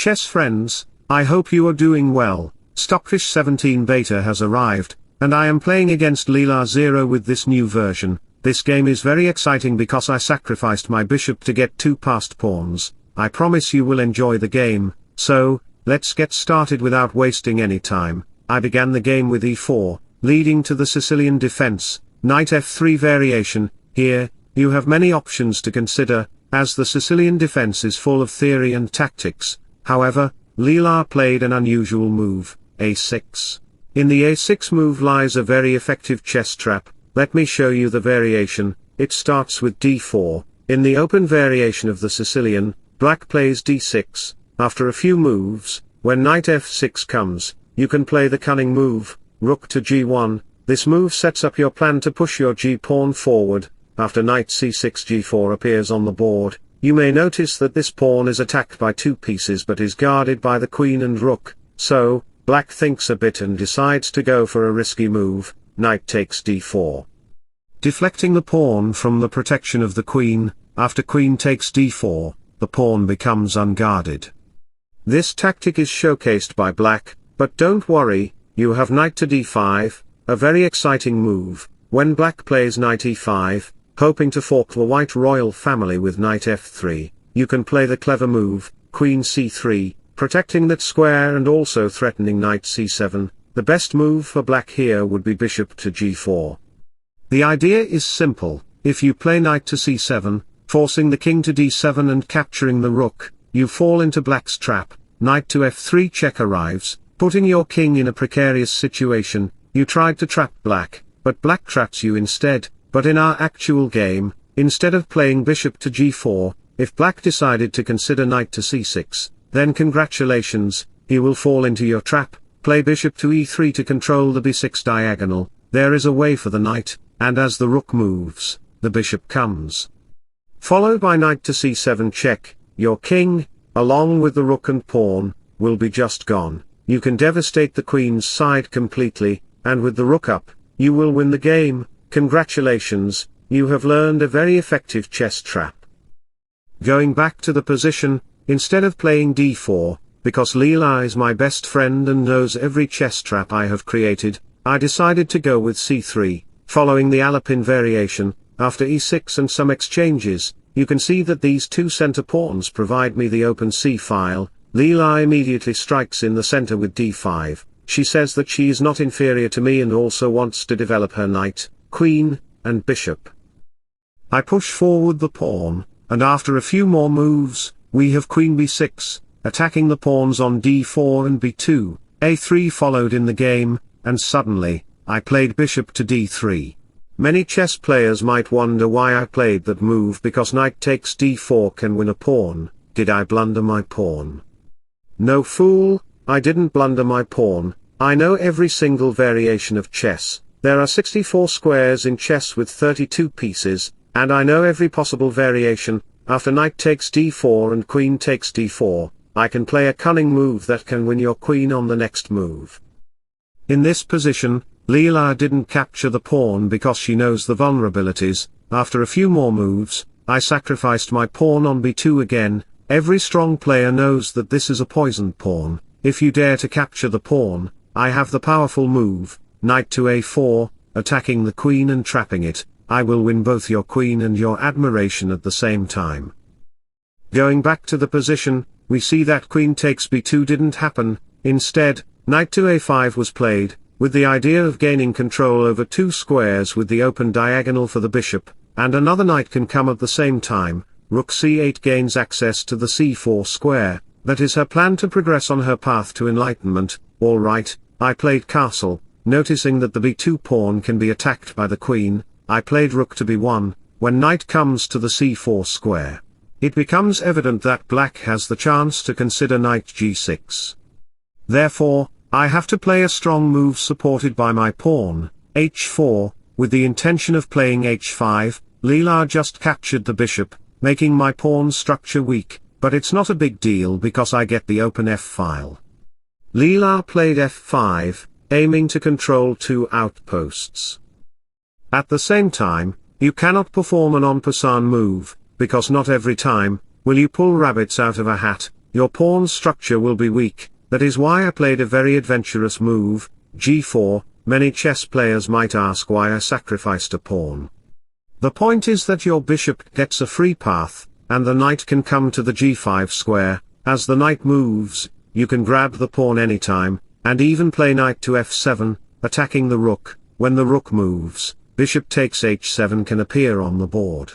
Chess friends, I hope you are doing well. Stockfish 17 beta has arrived, and I am playing against LeelaZero with this new version. This game is very exciting because I sacrificed my bishop to get 2 passed pawns. I promise you will enjoy the game, so, let's get started without wasting any time. I began the game with e4, leading to the Sicilian defense, knight f3 variation. Here, you have many options to consider, as the Sicilian defense is full of theory and tactics. However, Leela played an unusual move, a6. In the a6 move lies a very effective chess trap. Let me show you the variation. It starts with d4. In the open variation of the Sicilian, black plays d6. After a few moves, when knight f6 comes, you can play the cunning move, rook to g1. This move sets up your plan to push your g-pawn forward. After knight c6 g4 appears on the board, you may notice that this pawn is attacked by 2 pieces but is guarded by the queen and rook. So, black thinks a bit and decides to go for a risky move, knight takes d4. Deflecting the pawn from the protection of the queen. After queen takes d4, the pawn becomes unguarded. This tactic is showcased by black, but don't worry, you have knight to d5, a very exciting move. When black plays knight e5, hoping to fork the white royal family with knight f3, you can play the clever move, queen c3, protecting that square and also threatening knight c7. The best move for black here would be bishop to g4. The idea is simple. If you play knight to c7, forcing the king to d7 and capturing the rook, you fall into black's trap. Knight to f3 check arrives, putting your king in a precarious situation. You tried to trap black, but black traps you instead. But in our actual game, instead of playing bishop to g4, if black decided to consider knight to c6, then congratulations, he will fall into your trap. Play bishop to e3 to control the b6 diagonal. There is a way for the knight, and as the rook moves, the bishop comes. Followed by knight to c7 check. Your king, along with the rook and pawn, will be just gone. You can devastate the queen's side completely, and with the rook up, you will win the game. Congratulations, you have learned a very effective chess trap. Going back to the position, instead of playing d4, because Leela is my best friend and knows every chess trap I have created, I decided to go with c3, following the Alapin variation. After e6 and some exchanges, you can see that these 2 center pawns provide me the open c-file. Leela immediately strikes in the center with d5. She says that she is not inferior to me and also wants to develop her knight, queen, and bishop. I push forward the pawn, and after a few more moves, we have queen b6, attacking the pawns on d4 and b2, a3 followed in the game, and suddenly, I played bishop to d3. Many chess players might wonder why I played that move because knight takes d4 can win a pawn. Did I blunder my pawn? No fool, I didn't blunder my pawn. I know every single variation of chess. There are 64 squares in chess with 32 pieces, and I know every possible variation. After knight takes d4 and queen takes d4, I can play a cunning move that can win your queen on the next move. In this position, Leela didn't capture the pawn because she knows the vulnerabilities. After a few more moves, I sacrificed my pawn on b2 again. Every strong player knows that this is a poisoned pawn. If you dare to capture the pawn, I have the powerful move, knight to a4, attacking the queen and trapping it. I will win both your queen and your admiration at the same time. Going back to the position, we see that queen takes b2 didn't happen. Instead, knight to a5 was played, with the idea of gaining control over 2 squares with the open diagonal for the bishop, and another knight can come at the same time. Rook c8 gains access to the c4 square. That is her plan to progress on her path to enlightenment. Alright, I played castle, noticing that the b2 pawn can be attacked by the queen. I played rook to b1. When knight comes to the c4 square, it becomes evident that black has the chance to consider knight g6. Therefore, I have to play a strong move supported by my pawn, h4, with the intention of playing h5. Leela just captured the bishop, making my pawn structure weak, but it's not a big deal because I get the open f-file. Leela played f5, aiming to control 2 outposts. At the same time, you cannot perform an en passant move, because not every time will you pull rabbits out of a hat. your pawn's structure will be weak. That is why I played a very adventurous move, g4. Many chess players might ask why I sacrificed a pawn. The point is that your bishop gets a free path, and the knight can come to the g5 square. As the knight moves, you can grab the pawn anytime, and even play knight to f7, attacking the rook. When the rook moves, bishop takes h7 can appear on the board.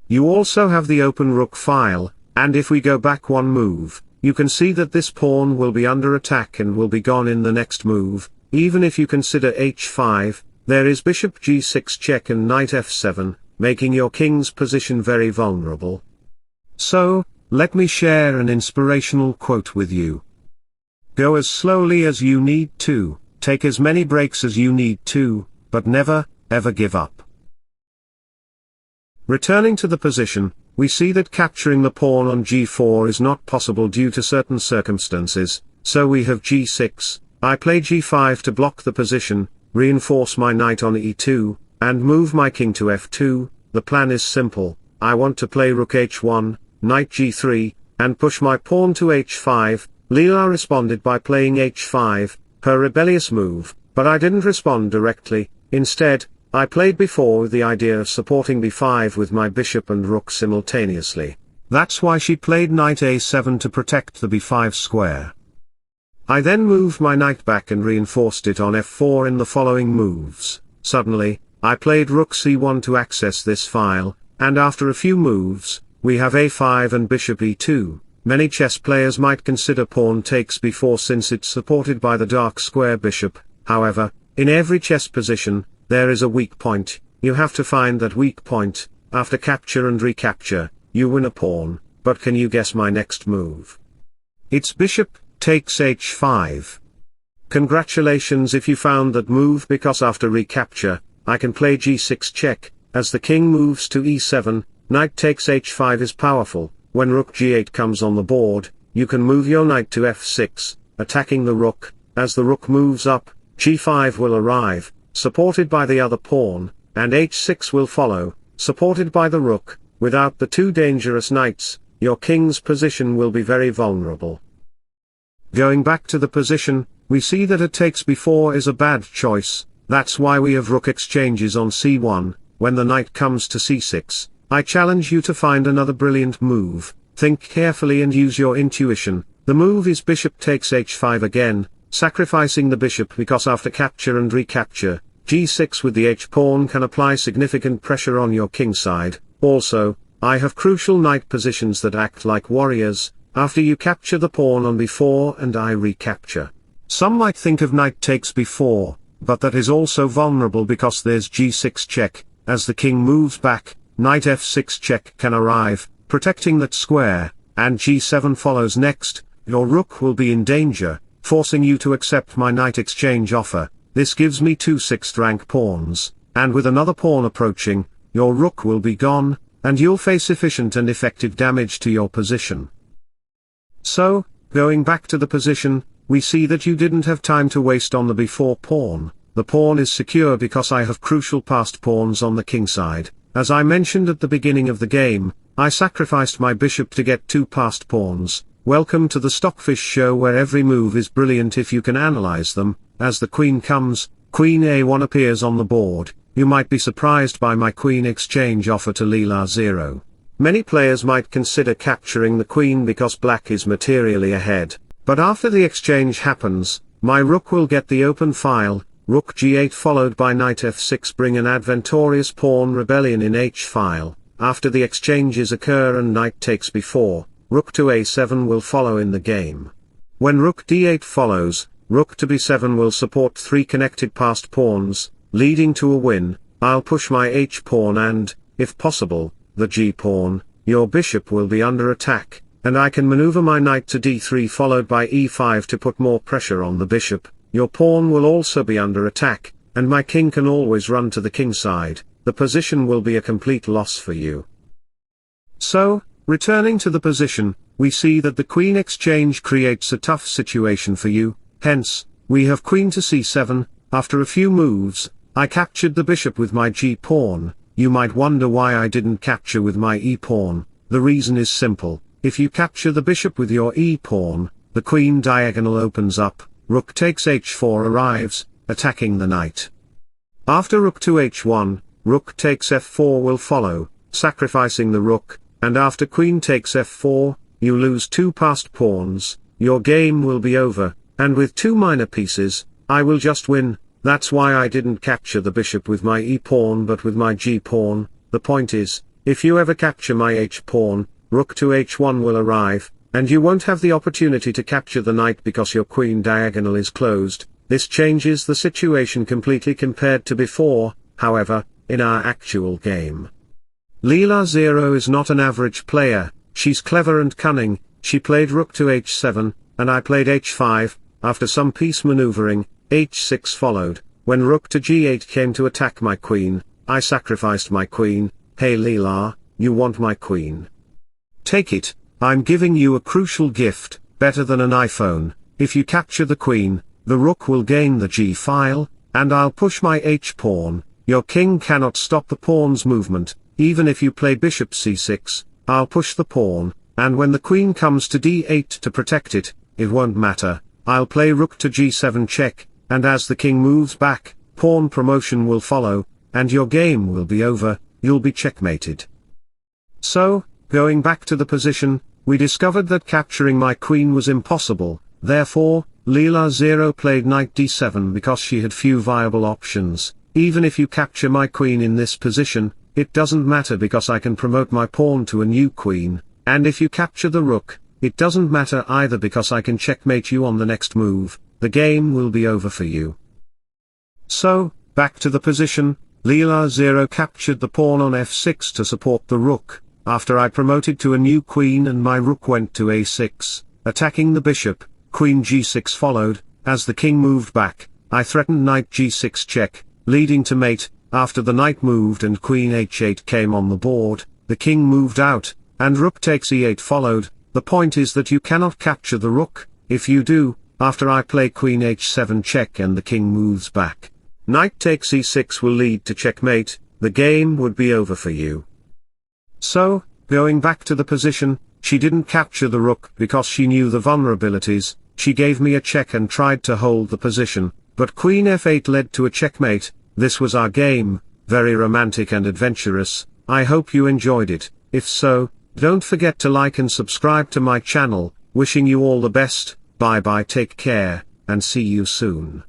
You also have the open rook file, and if we go back one move, you can see that this pawn will be under attack and will be gone in the next move. Even if you consider h5, there is bishop g6 check and knight f7, making your king's position very vulnerable. So, let me share an inspirational quote with you. Go as slowly as you need to, take as many breaks as you need to, but never, ever give up. Returning to the position, we see that capturing the pawn on g4 is not possible due to certain circumstances, so we have g6, I play g5 to block the position, reinforce my knight on e2, and move my king to f2. The plan is simple, I want to play rook h1, knight g3, and push my pawn to h5. Leela responded by playing h5, her rebellious move, but I didn't respond directly. Instead, I played b4 with the idea of supporting b5 with my bishop and rook simultaneously. That's why she played knight a7 to protect the b5 square. I then moved my knight back and reinforced it on f4 in the following moves. Suddenly, I played rook c1 to access this file, and after a few moves, we have a5 and bishop e2. Many chess players might consider pawn takes b4 since it's supported by the dark square bishop. However, in every chess position, there is a weak point. You have to find that weak point. After capture and recapture, you win a pawn, but can you guess my next move? It's bishop takes h5. Congratulations if you found that move, because after recapture, I can play g6 check. As the king moves to e7, knight takes h5 is powerful. When rook g8 comes on the board, you can move your knight to f6, attacking the rook. As the rook moves up, g5 will arrive, supported by the other pawn, and h6 will follow, supported by the rook. Without the two dangerous knights, your king's position will be very vulnerable. Going back to the position, we see that a takes b4 is a bad choice. That's why we have rook exchanges on c1. When the knight comes to c6, I challenge you to find another brilliant move. Think carefully and use your intuition. The move is bishop takes h5 again, sacrificing the bishop because after capture and recapture, g6 with the h-pawn can apply significant pressure on your king side. Also, I have crucial knight positions that act like warriors. After you capture the pawn on b4 and I recapture. Some might think of knight takes b4, but that is also vulnerable because there's g6 check. As the king moves back, knight f6 check can arrive, protecting that square, and g7 follows next. Your rook will be in danger, forcing you to accept my knight exchange offer. This gives me two 6th rank pawns, and with another pawn approaching, your rook will be gone, and you'll face efficient and effective damage to your position. So, going back to the position, we see that you didn't have time to waste on the b4 pawn. The pawn is secure because I have crucial passed pawns on the king side. As I mentioned at the beginning of the game, I sacrificed my bishop to get two passed pawns. Welcome to the Stockfish show, where every move is brilliant if you can analyze them. As the queen comes, queen a1 appears on the board. You might be surprised by my queen exchange offer to LeelaZero. Many players might consider capturing the queen because black is materially ahead. But after the exchange happens, my rook will get the open file. Rook g8 followed by knight f6 bring an adventurous pawn rebellion in h-file. After the exchanges occur and knight takes b4, rook to a7 will follow in the game. When rook d8 follows, rook to b7 will support three connected passed pawns, leading to a win. I'll push my h-pawn and, if possible, the g-pawn. Your bishop will be under attack, and I can maneuver my knight to d3 followed by e5 to put more pressure on the bishop. Your pawn will also be under attack, and my king can always run to the king side. The position will be a complete loss for you. So, returning to the position, we see that the queen exchange creates a tough situation for you. Hence, we have queen to c7. After a few moves, I captured the bishop with my g-pawn. You might wonder why I didn't capture with my e-pawn. The reason is simple. if you capture the bishop with your e-pawn, the queen diagonal opens up, rook takes h4 arrives, attacking the knight. After rook to h1, rook takes f4 will follow, sacrificing the rook, and after queen takes f4, you lose 2 passed pawns, your game will be over, and with 2 minor pieces, I will just win. That's why I didn't capture the bishop with my e-pawn but with my g-pawn. The point is, if you ever capture my h-pawn, rook to h1 will arrive, and you won't have the opportunity to capture the knight because your queen diagonal is closed. This changes the situation completely compared to before, however, in our actual game. LeelaZero is not an average player, she's clever and cunning. She played rook to h7, and I played h5, after some piece maneuvering, h6 followed. When rook to g8 came to attack my queen, I sacrificed my queen. Hey Leela, you want my queen? Take it, I'm giving you a crucial gift, better than an iPhone. If you capture the queen, the rook will gain the g-file, and I'll push my h-pawn. Your king cannot stop the pawn's movement. Even if you play bishop c6, I'll push the pawn, and when the queen comes to d8 to protect it, it won't matter. I'll play rook to g7 check, and as the king moves back, pawn promotion will follow, and your game will be over, you'll be checkmated. So, going back to the position, we discovered that capturing my queen was impossible. Therefore, LeelaZero played knight d7 because she had few viable options. Even if you capture my queen in this position, it doesn't matter because I can promote my pawn to a new queen, and if you capture the rook, it doesn't matter either because I can checkmate you on the next move. The game will be over for you. So, back to the position, LeelaZero captured the pawn on f6 to support the rook, after I promoted to a new queen and my rook went to a6, attacking the bishop. Queen g6 followed. As the king moved back, I threatened knight g6 check, leading to mate. After the knight moved and queen h8 came on the board, the king moved out, and rook takes e8 followed. The point is that you cannot capture the rook. If you do, after I play queen h7 check and the king moves back, knight takes e6 will lead to checkmate. The game would be over for you. So, going back to the position, she didn't capture the rook because she knew the vulnerabilities. She gave me a check and tried to hold the position, but queen f8 led to a checkmate. This was our game, very romantic and adventurous. I hope you enjoyed it. If so, don't forget to like and subscribe to my channel. Wishing you all the best. Bye bye, take care, and see you soon.